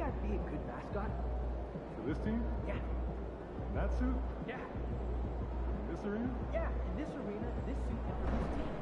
I'd be a good mascot. For this team? Yeah. In that suit? Yeah. In this arena? Yeah, in this arena, this suit, and for this team.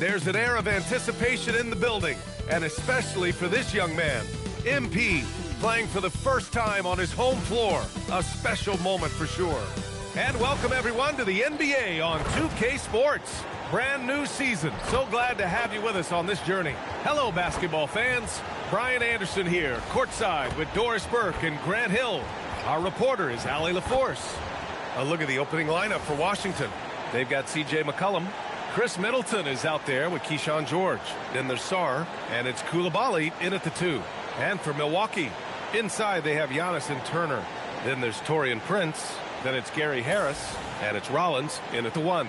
There's an air of anticipation in the building, and especially for this young man, MP, playing for the first time on his home floor. A special moment for sure. And welcome everyone to the NBA on 2K Sports. Brand new season. So glad to have you with us on this journey. Hello, basketball fans. Brian Anderson here, courtside with Doris Burke and Grant Hill. Our reporter is Allie LaForce. A look at the opening lineup for Washington. They've got C.J. McCollum. Chris Middleton is out there with Keyshawn George. Then there's Sarr, and it's Koulibaly in at the 2. And for Milwaukee, inside they have Giannis and Turner. Then there's Taurean Prince. Then it's Gary Harris, and it's Rollins in at the 1.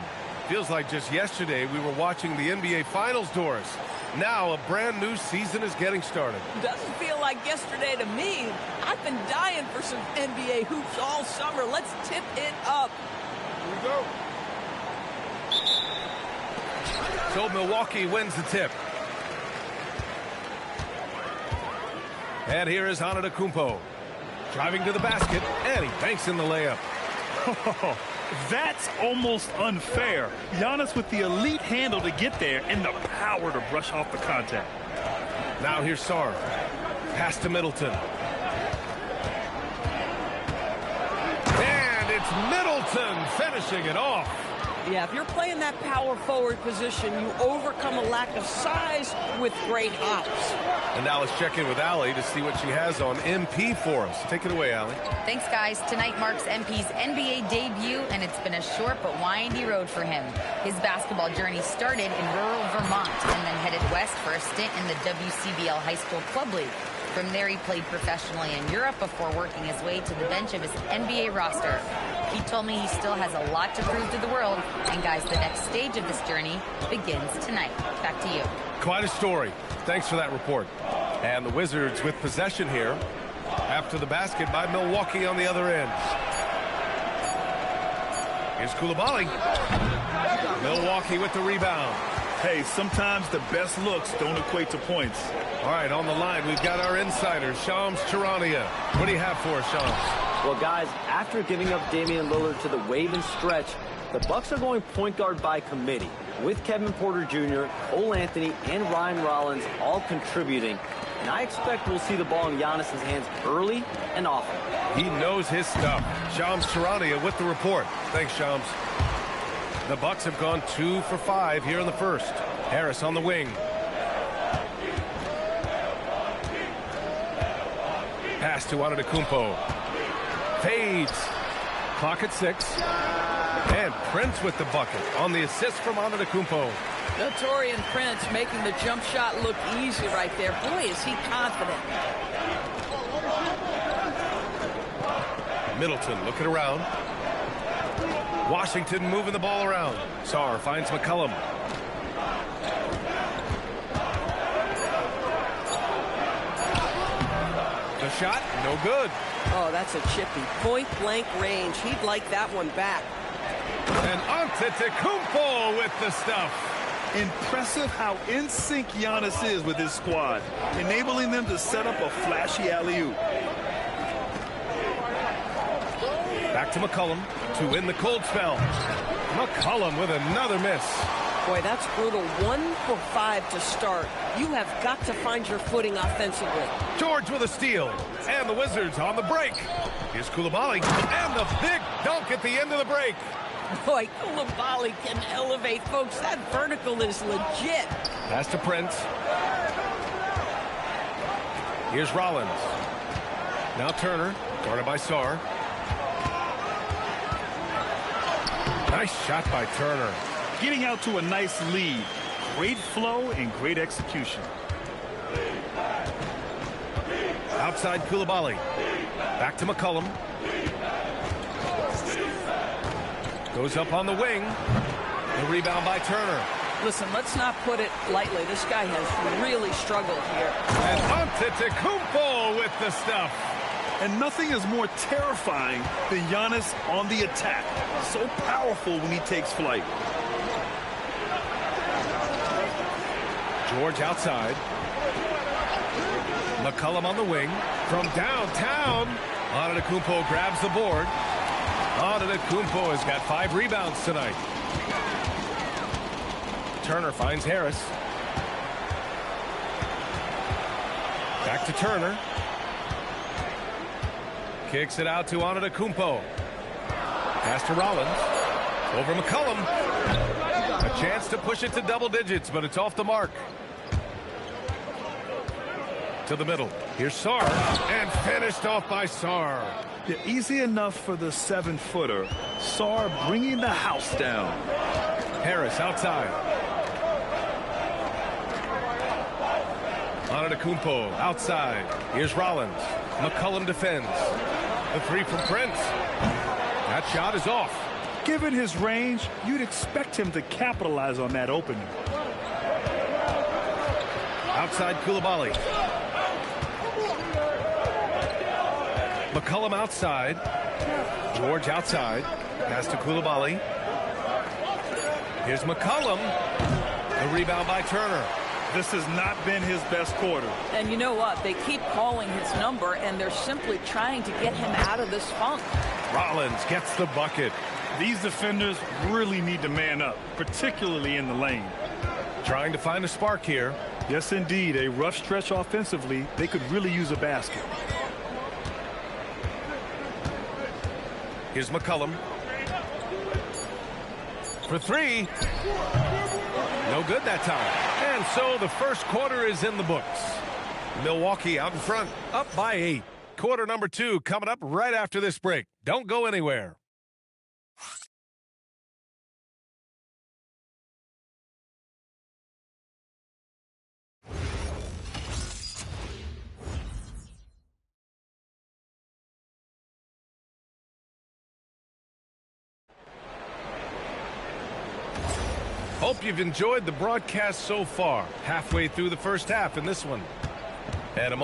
Feels like just yesterday we were watching the NBA Finals, Doris. Now a brand new season is getting started. Doesn't feel like yesterday to me. I've been dying for some NBA hoops all summer. Let's tip it up. Here we go. So Milwaukee wins the tip. And here is Antetokounmpo. Driving to the basket, and he banks in the layup. That's almost unfair. Giannis with the elite handle to get there and the power to brush off the contact. Now here's Sarr. Pass to Middleton. And it's Middleton finishing it off. Yeah, if you're playing that power forward position, you overcome a lack of size with great hops. And now let's check in with Allie to see what she has on MP for us. Take it away, Allie. Thanks, guys. Tonight marks MP's NBA debut, and it's been a short but windy road for him. His basketball journey started in rural Vermont and then headed west for a stint in the WCBL High School Club League. From there, he played professionally in Europe before working his way to the bench of his NBA roster. He told me he still has a lot to prove to the world. And guys, the next stage of this journey begins tonight. Back to you. Quite a story. Thanks for that report. And the Wizards with possession here after the basket by Milwaukee on the other end. Here's Coulibaly. Milwaukee with the rebound. Hey, sometimes the best looks don't equate to points. All right, on the line, we've got our insider, Shams Charania. What do you have for us, Shams? Well, guys, after giving up Damian Lillard to the wave and stretch, the Bucks are going point guard by committee, with Kevin Porter Jr., Cole Anthony, and Ryan Rollins all contributing. And I expect we'll see the ball in Giannis's hands early and often. He knows his stuff. Shams Charania with the report. Thanks, Shams. The Bucks have gone 2 for 5 here in the first. Harris on the wing. Pass to Antetokounmpo. Fades. Clock at 6. And Prince with the bucket on the assist from Antetokounmpo. Torian Prince making the jump shot look easy right there. Boy, is he confident. Middleton looking around. Washington moving the ball around. Sarr finds McCollum. The shot, no good. Oh, that's a chippy. Point-blank range. He'd like that one back. And Antetokounmpo with the stuff. Impressive how in sync Giannis is with his squad, enabling them to set up a flashy alley-oop. Back to McCollum to win the cold spell. McCollum with another miss. Boy, that's brutal. 1 for 5 to start. You have got to find your footing offensively. George with a steal. And the Wizards on the break. Here's Coulibaly. And the big dunk at the end of the break. Boy, Coulibaly can elevate, folks. That vertical is legit. Pass to Prince. Here's Rollins. Now Turner, guarded by Sarr. Nice shot by Turner. Getting out to a nice lead. Great flow and great execution. Outside Coulibaly. Back to McCollum. Goes up on the wing. The rebound by Turner. Listen, let's not put it lightly. This guy has really struggled here. And Antetokounmpo with the stuff. And nothing is more terrifying than Giannis on the attack. So powerful when he takes flight. George outside. McCollum on the wing. From downtown, Antetokounmpo grabs the board. Antetokounmpo has got 5 rebounds tonight. Turner finds Harris. Back to Turner. Kicks it out to Antetokounmpo. Pass to Rollins. Over McCollum. A chance to push it to double digits, but it's off the mark. To the middle. Here's Sarr. And finished off by Sarr. Yeah, easy enough for the 7-footer. Sarr bringing the house down. Harris outside. Antetokounmpo outside. Here's Rollins. McCollum defends. The 3 from Prince. That shot is off. Given his range, you'd expect him to capitalize on that opening. Outside Coulibaly. McCollum outside. George outside. Pass to Coulibaly. Here's McCollum. The rebound by Turner. This has not been his best quarter. And you know what? They keep calling his number, and they're simply trying to get him out of this funk. Rollins gets the bucket. These defenders really need to man up, particularly in the lane. Trying to find a spark here. Yes, indeed. A rough stretch offensively. They could really use a basket. Here's McCollum. for three. No good that time. And so the first quarter is in the books. Milwaukee out in front, up by 8. Quarter number 2 coming up right after this break. Don't go anywhere. Hope you've enjoyed the broadcast so far. Halfway through the first half in this one. And a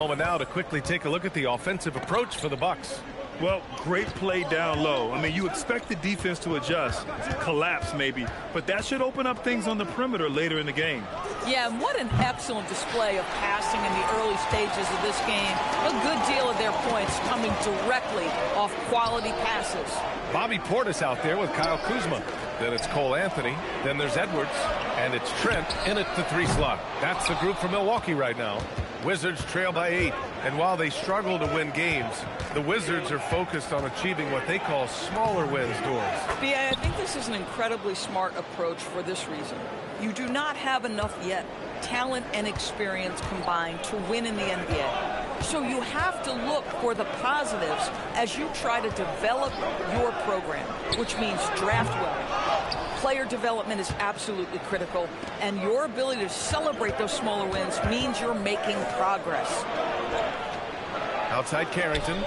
moment now to quickly take a look at the offensive approach for the Bucks. Well, great play down low. I mean, you expect the defense to adjust, collapse maybe, but that should open up things on the perimeter later in the game. Yeah, and what an excellent display of passing in the early stages of this game. A good deal of their points coming directly off quality passes. Bobby Portis out there with Kyle Kuzma. Then it's Cole Anthony. Then there's Edwards. And it's Trent in at the 3 slot. That's the group for Milwaukee right now. Wizards trail by 8. And while they struggle to win games, the Wizards are focused on achieving what they call smaller wins, Doors. B.A., I think this is an incredibly smart approach for this reason. You do not have enough yet talent and experience combined to win in the NBA. So you have to look for the positives as you try to develop your program, which means draft well. Player development is absolutely critical, and your ability to celebrate those smaller wins means you're making progress. Outside Carrington.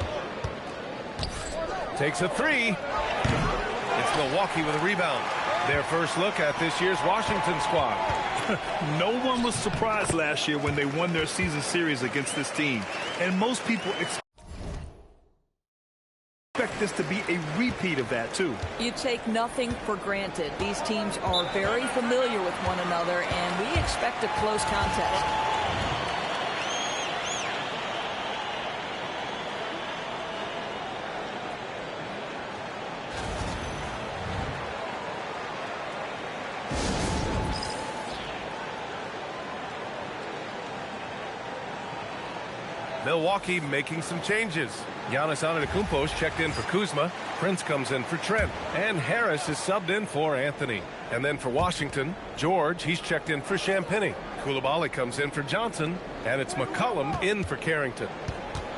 Takes a 3. It's Milwaukee with a rebound. Their first look at this year's Washington squad. No one was surprised last year when they won their season series against this team. And most people expect this to be a repeat of that, too. You take nothing for granted. These teams are very familiar with one another, and we expect a close contest. Milwaukee making some changes. Giannis Antetokounmpo's checked in for Kuzma. Prince comes in for Trent. And Harris is subbed in for Anthony. And then for Washington, George, he's checked in for Champagnie. Coulibaly comes in for Johnson. And it's McCollum in for Carrington.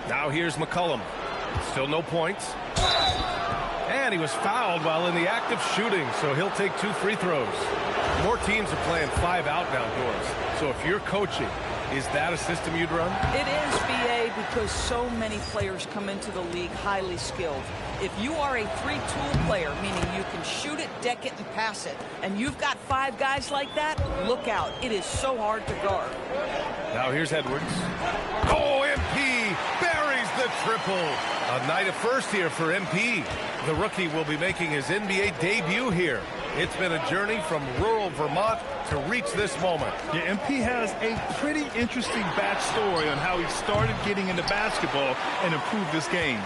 Now here's McCollum. Still no points. And he was fouled while in the act of shooting, so he'll take 2 free throws. More teams are playing 5 out now, Doors. So if you're coaching, is that a system you'd run? It is, B.A., because so many players come into the league highly skilled. If you are a 3-tool player, meaning you can shoot it, deck it, and pass it, and you've got 5 guys like that, look out. It is so hard to guard. Now here's Edwards. Oh, MP buries the triple. A night of first here for MP. The rookie will be making his NBA debut here. It's been a journey from rural Vermont to reach this moment. Yeah, MP has a pretty interesting backstory on how he started getting into basketball and improved this game.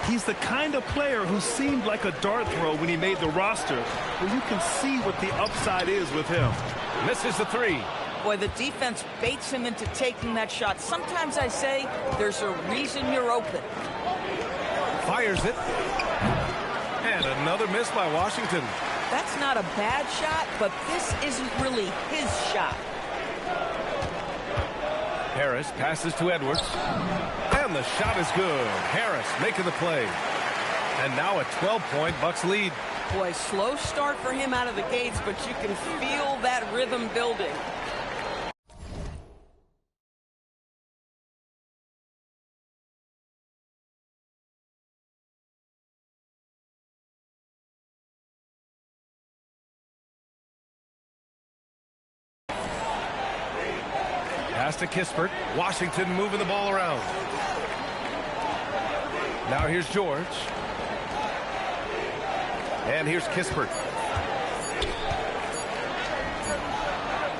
He's the kind of player who seemed like a dart throw when he made the roster, but you can see what the upside is with him. Misses the 3. Boy, the defense baits him into taking that shot. Sometimes I say there's a reason you're open. Fires it. And another miss by Washington. That's not a bad shot, but this isn't really his shot. Harris passes to Edwards. And the shot is good. Harris making the play. And now a 12-point Bucks lead. Boy, slow start for him out of the gates, but you can feel that rhythm building. Pass to Kispert. Washington moving the ball around. Now here's George. And here's Kispert.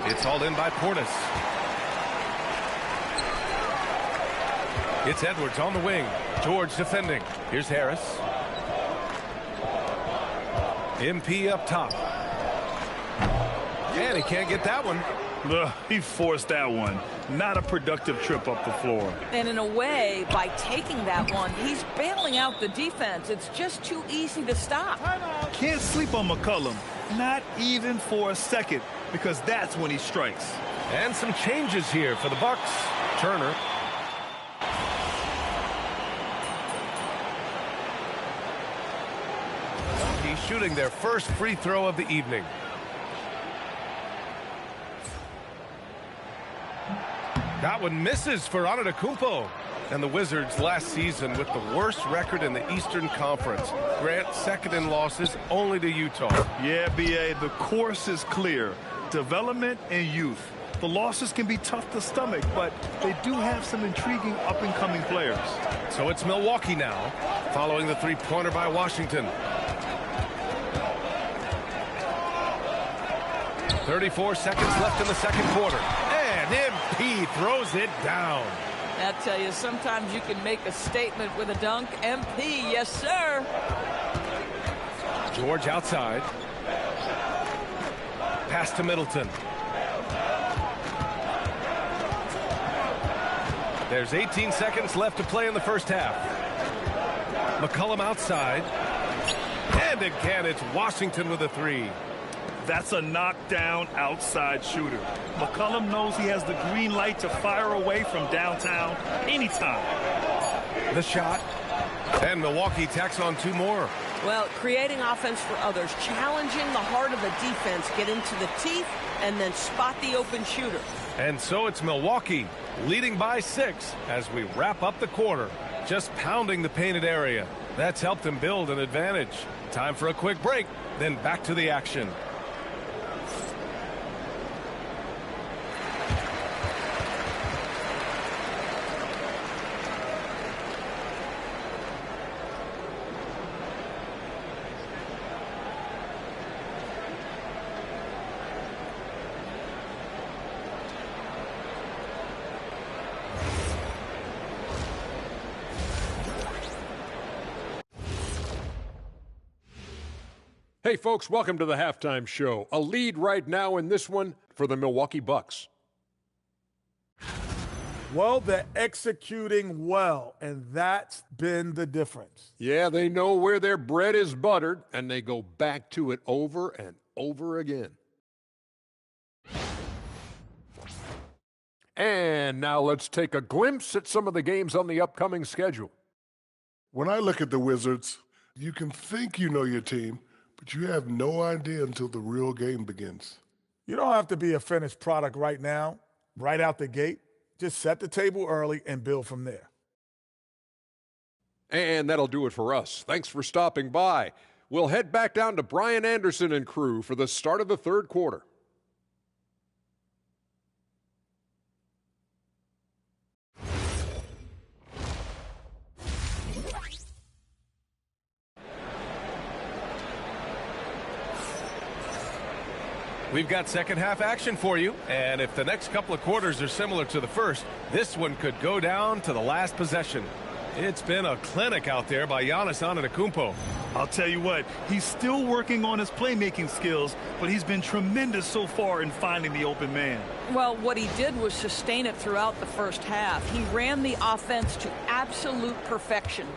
It's hauled in by Portis. It's Edwards on the wing. George defending. Here's Harris. MP up top. And he can't get that one. He forced that one. Not a productive trip up the floor. And in a way, by taking that one, he's bailing out the defense. It's just too easy to stop. Can't sleep on McCollum. Not even for a second, because that's when he strikes. And some changes here for the Bucks. Turner. He's shooting their first free throw of the evening. That one misses for Antetokounmpo. And the Wizards last season with the worst record in the Eastern Conference. Grant second in losses only to Utah. Yeah, B.A., the course is clear. Development and youth. The losses can be tough to stomach, but they do have some intriguing up-and-coming players. So it's Milwaukee now, following the three-pointer by Washington. 34 seconds left in the second quarter. And MP throws it down. I tell you, sometimes you can make a statement with a dunk. MP, yes, sir. George outside. Pass to Middleton. There's 18 seconds left to play in the first half. McCollum outside. And again, it's Washington with a three. That's a knockdown outside shooter. McCollum knows he has the green light to fire away from downtown anytime. The shot. And Milwaukee tacks on two more. Well, creating offense for others, challenging the heart of the defense, get into the teeth, and then spot the open shooter. And so it's Milwaukee leading by 6 as we wrap up the quarter. Just pounding the painted area. That's helped them build an advantage. Time for a quick break, then back to the action. Hey, folks, welcome to the halftime show. A lead right now in this one for the Milwaukee Bucks. Well, they're executing well, and that's been the difference. Yeah, they know where their bread is buttered, and they go back to it over and over again. And now let's take a glimpse at some of the games on the upcoming schedule. When I look at the Wizards, you can think you know your team, but you have no idea until the real game begins. You don't have to be a finished product right now, right out the gate. Just set the table early and build from there. And that'll do it for us. Thanks for stopping by. We'll head back down to Brian Anderson and crew for the start of the third quarter. We've got second half action for you, and if the next couple of quarters are similar to the first, this one could go down to the last possession. It's been a clinic out there by Giannis Antetokounmpo. I'll tell you what, he's still working on his playmaking skills, but he's been tremendous so far in finding the open man. Well, what he did was sustain it throughout the first half. He ran the offense to absolute perfection.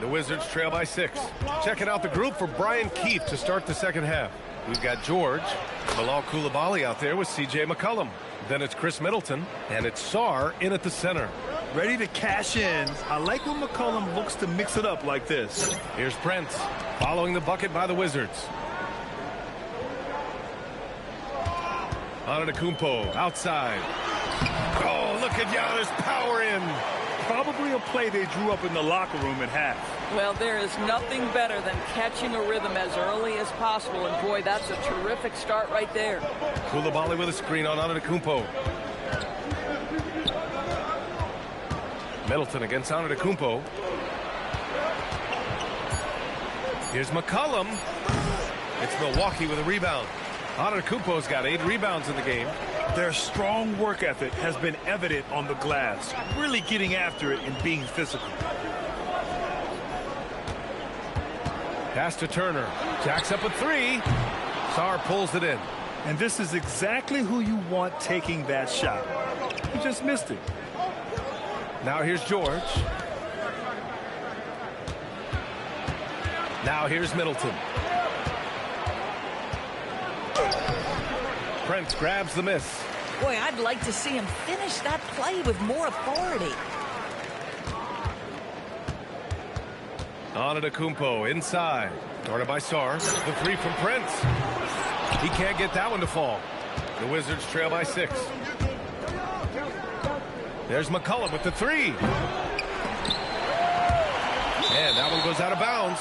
The Wizards trail by 6. Checking out the group for Brian Keefe to start the second half. We've got George, Bilal Coulibaly out there with C.J. McCollum. Then it's Chris Middleton, and it's Sarr in at the center. Ready to cash in. I like when McCollum looks to mix it up like this. Here's Prince, following the bucket by the Wizards. Antetokounmpo outside. Oh, look at Giannis power in. Probably a play they drew up in the locker room at half. Well, there is nothing better than catching a rhythm as early as possible, and boy, that's a terrific start right there. Coulibaly with a screen on Antetokounmpo. Middleton against Antetokounmpo. Here's McCollum. It's Milwaukee with a rebound. Antetokounmpo's got 8 rebounds in the game. Their strong work ethic has been evident on the glass, really getting after it and being physical. Pass to Turner. Jacks up a three. Sarr pulls it in. And this is exactly who you want taking that shot. He just missed it. Now here's George. Now here's Middleton. Prince grabs the miss. Boy, I'd like to see him finish that play with more authority. Antetokounmpo inside. Guarded by Sarr. The three from Prince. He can't get that one to fall. The Wizards trail by 6. There's McCollum with the three. And that one goes out of bounds.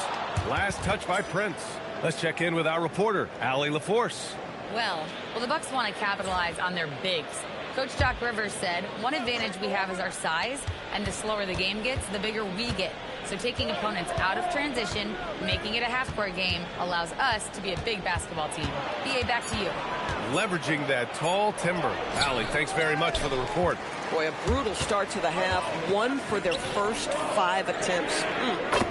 Last touch by Prince. Let's check in with our reporter, Allie LaForce. Well, the Bucks want to capitalize on their bigs. Coach Doc Rivers said, one advantage we have is our size, and the slower the game gets, the bigger we get. So taking opponents out of transition, making it a half-court game, allows us to be a big basketball team. B.A., back to you. Leveraging that tall timber. Allie, thanks very much for the report. Boy, a brutal start to the half. 1 for their first 5 attempts.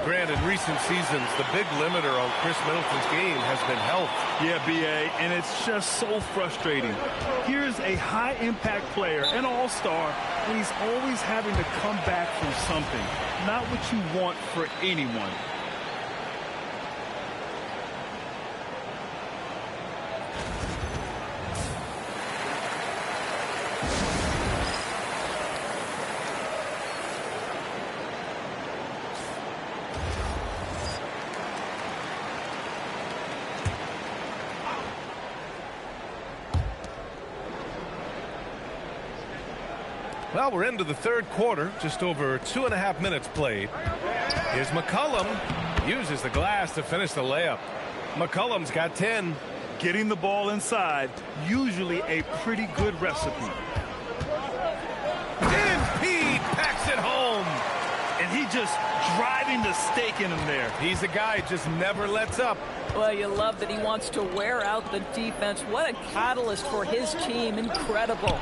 Grant, in recent seasons, the big limiter on Chris Middleton's game has been health. Yeah, B.A., and it's just so frustrating. Here's a high-impact player, an all-star, and he's always having to come back from something. Not what you want for anyone. Well, we're into the third quarter, just over 2.5 minutes played. Here's McCollum. Uses the glass to finish the layup. McCollum's got 10. Getting the ball inside, usually a pretty good recipe. MP packs it home. And he just driving the stake in him there. He's a guy who just never lets up. Well, you love that he wants to wear out the defense. What a catalyst for his team. Incredible.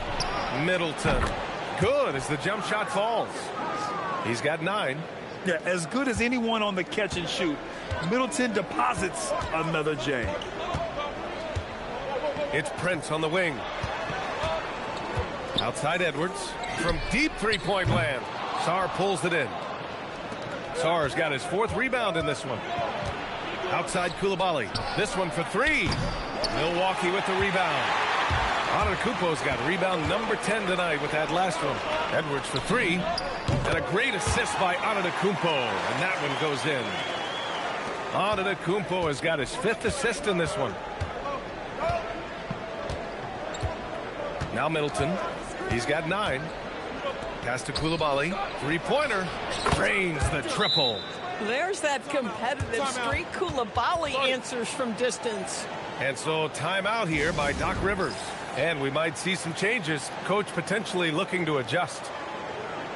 Middleton. Good as the jump shot falls. He's got 9. Yeah, as good as anyone on the catch and shoot. Middleton deposits another J. It's Prince on the wing. Outside Edwards. From deep three-point land. Sarr pulls it in. Sarr's got his 4th rebound in this one. Outside Coulibaly. This one for 3. Milwaukee with the rebound. Antetokounmpo's got rebound number 10 tonight with that last one. Edwards for 3. And a great assist by Antetokounmpo. And that one goes in. Antetokounmpo has got his 5th assist in this one. Now Middleton. He's got 9. Pass to Coulibaly. Three-pointer. Drains the triple. There's that competitive streak. Coulibaly answers from distance. And so timeout here by Doc Rivers. And we might see some changes. Coach potentially looking to adjust.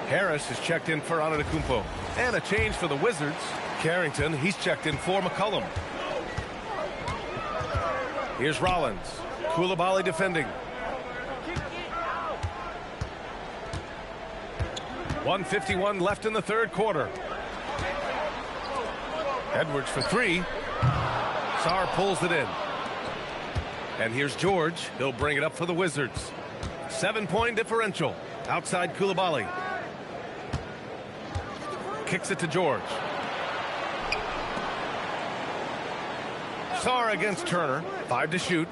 Harris is checked in for Antetokounmpo. And a change for the Wizards. Carrington, he's checked in for McCollum. Here's Rollins. Coulibaly defending. 1:51 left in the third quarter. Edwards for 3. Sarr pulls it in. And here's George. He'll bring it up for the Wizards. 7-point differential. Outside Coulibaly. Kicks it to George. Sarr against Turner. 5 to shoot.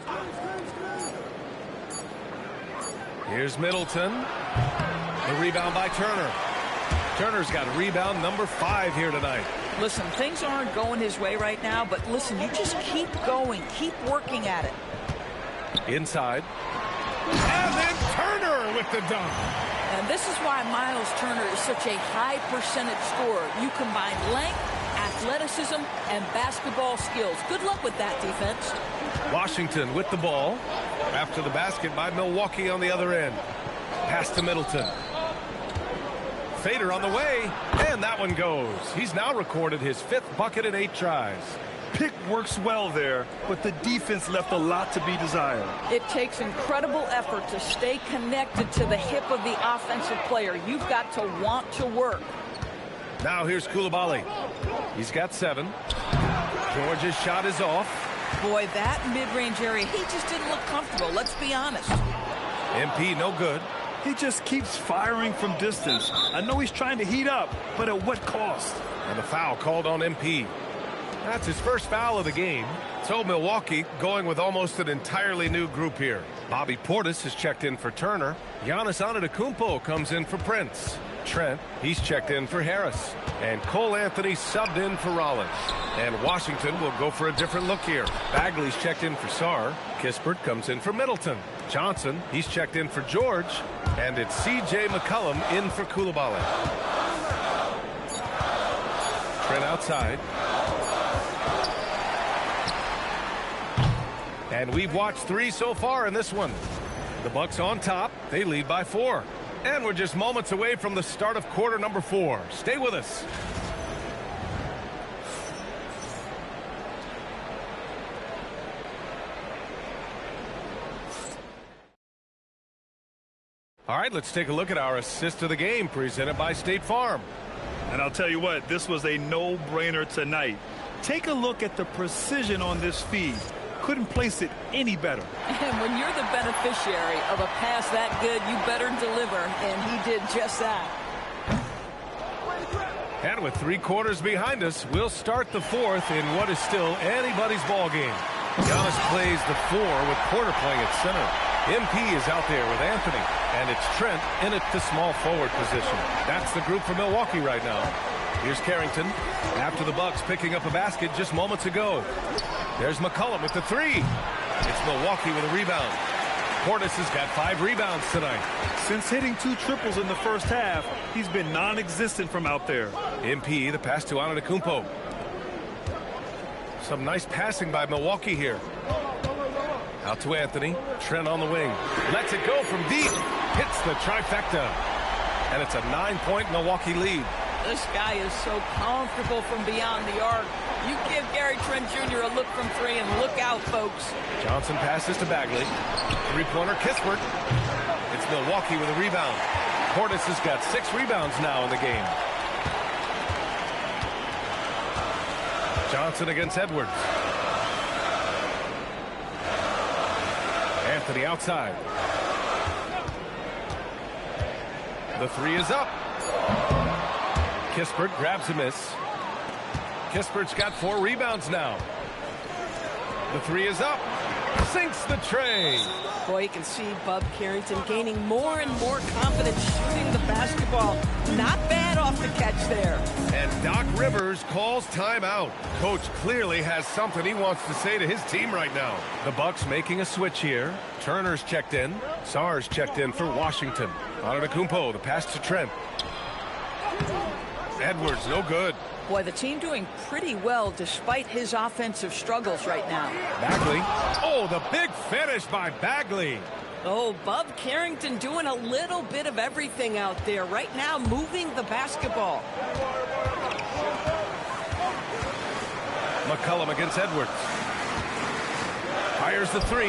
Here's Middleton. The rebound by Turner. Turner's got rebound number 5 here tonight. Listen, things aren't going his way right now, but listen, you just keep going. Keep working at it. Inside. And then Turner with the dunk. And this is why Miles Turner is such a high percentage scorer. You combine length, athleticism, and basketball skills. Good luck with that defense. Washington with the ball. After the basket by Milwaukee on the other end. Pass to Middleton. Fader on the way. And that one goes. He's now recorded his 5th bucket in 8 tries. pick works well there, but the defense left a lot to be desired. It takes incredible effort to stay connected to the hip of the offensive player. You've got to want to work. Now here's Koulibaly. He's got 7. George's shot is off. Boy, that mid-range area, he just didn't look comfortable. Let's be honest. MP no good. He just keeps firing from distance. I know he's trying to heat up, but at what cost? And the foul called on MP. That's his first foul of the game. So Milwaukee going with almost an entirely new group here. Bobby Portis has checked in for Turner. Giannis Antetokounmpo comes in for Prince. Trent, he's checked in for Harris. And Cole Anthony subbed in for Rollins. And Washington will go for a different look here. Bagley's checked in for Sarr. Kispert comes in for Middleton. Johnson, he's checked in for George. And it's C.J. McCollum in for Koulibaly. Trent outside. And we've watched 3 so far in this one. The Bucks on top. They lead by 4. And we're just moments away from the start of quarter number 4. Stay with us. All right, let's take a look at our assist of the game presented by State Farm. And I'll tell you what, this was a no-brainer tonight. Take a look at the precision on this feed. Couldn't place it any better. And when you're the beneficiary of a pass that good, you better deliver, and he did just that. And with 3 quarters behind us, we'll start the 4th in what is still anybody's ball game. Giannis plays the 4 with Porter playing at center. MP is out there with Anthony, and it's Trent in at the small forward position. That's the group for Milwaukee right now. Here's Carrington after the Bucks picking up a basket just moments ago. There's McCollum with the 3. It's Milwaukee with a rebound. Portis has got 5 rebounds tonight. Since hitting 2 triples in the first half, he's been non-existent from out there. MP, the pass to Antetokounmpo. Some nice passing by Milwaukee here. Out to Anthony. Trent on the wing. Lets it go from deep. Hits the trifecta. And it's a 9-point Milwaukee lead. This guy is so comfortable from beyond the arc. You give Gary Trent Jr. a look from 3 and look out, folks. Johnson passes to Bagley. 3-pointer Kispert. It's Milwaukee with a rebound. Portis has got 6 rebounds now in the game. Johnson against Edwards. Anthony outside. The 3 is up. Kispert grabs a miss. Kispert's got 4 rebounds now. The 3 is up. Sinks the tray. Boy, you can see Bub Carrington gaining more and more confidence shooting the basketball. Not bad off the catch there. And Doc Rivers calls timeout. Coach clearly has something he wants to say to his team right now. The Bucks making a switch here. Turner's checked in. Sarr's checked in for Washington. Antetokounmpo, the pass to Trent. Edwards, no good. Boy, the team doing pretty well despite his offensive struggles right now. Bagley. Oh, the big finish by Bagley. Oh, Bub Carrington doing a little bit of everything out there right now, moving the basketball. McCollum against Edwards. Fires the 3.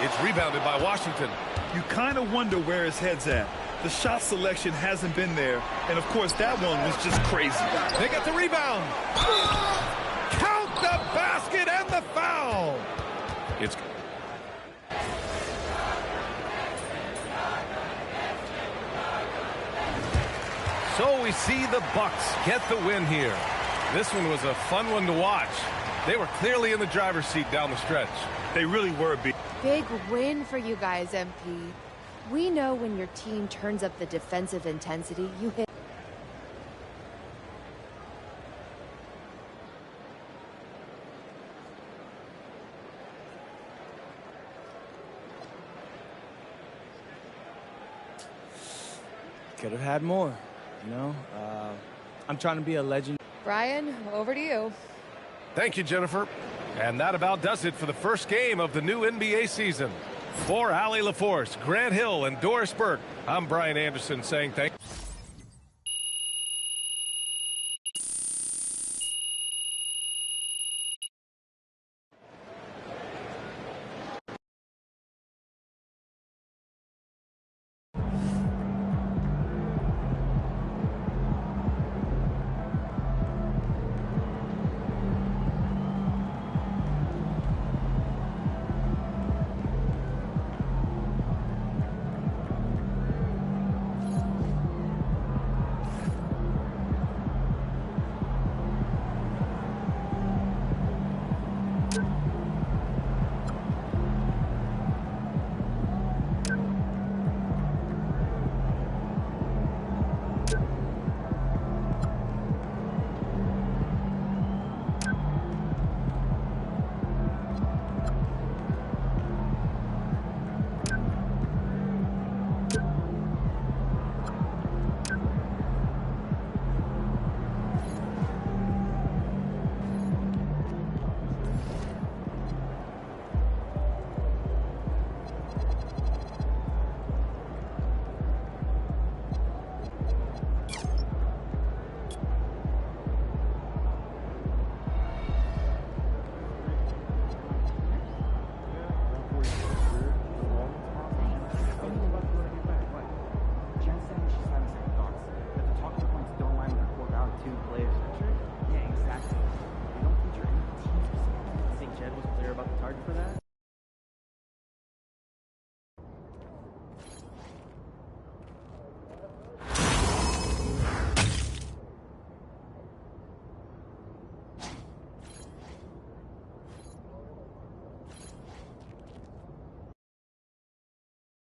It's rebounded by Washington. You kind of wonder where his head's at. The shot selection hasn't been there, and of course that one was just crazy. They get the rebound. Count the basket and the foul. It's so we see the Bucks get the win here. This one was a fun one to watch. They were clearly in the driver's seat down the stretch. They really were. Big win for you guys, MP. We know when your team turns up the defensive intensity, you hit. Could have had more, you know. I'm trying to be a legend. Brian, over to you. Thank you, Jennifer. And that about does it for the first game of the new NBA season. For Allie LaForce, Grant Hill, and Doris Burke, I'm Brian Anderson saying thank you.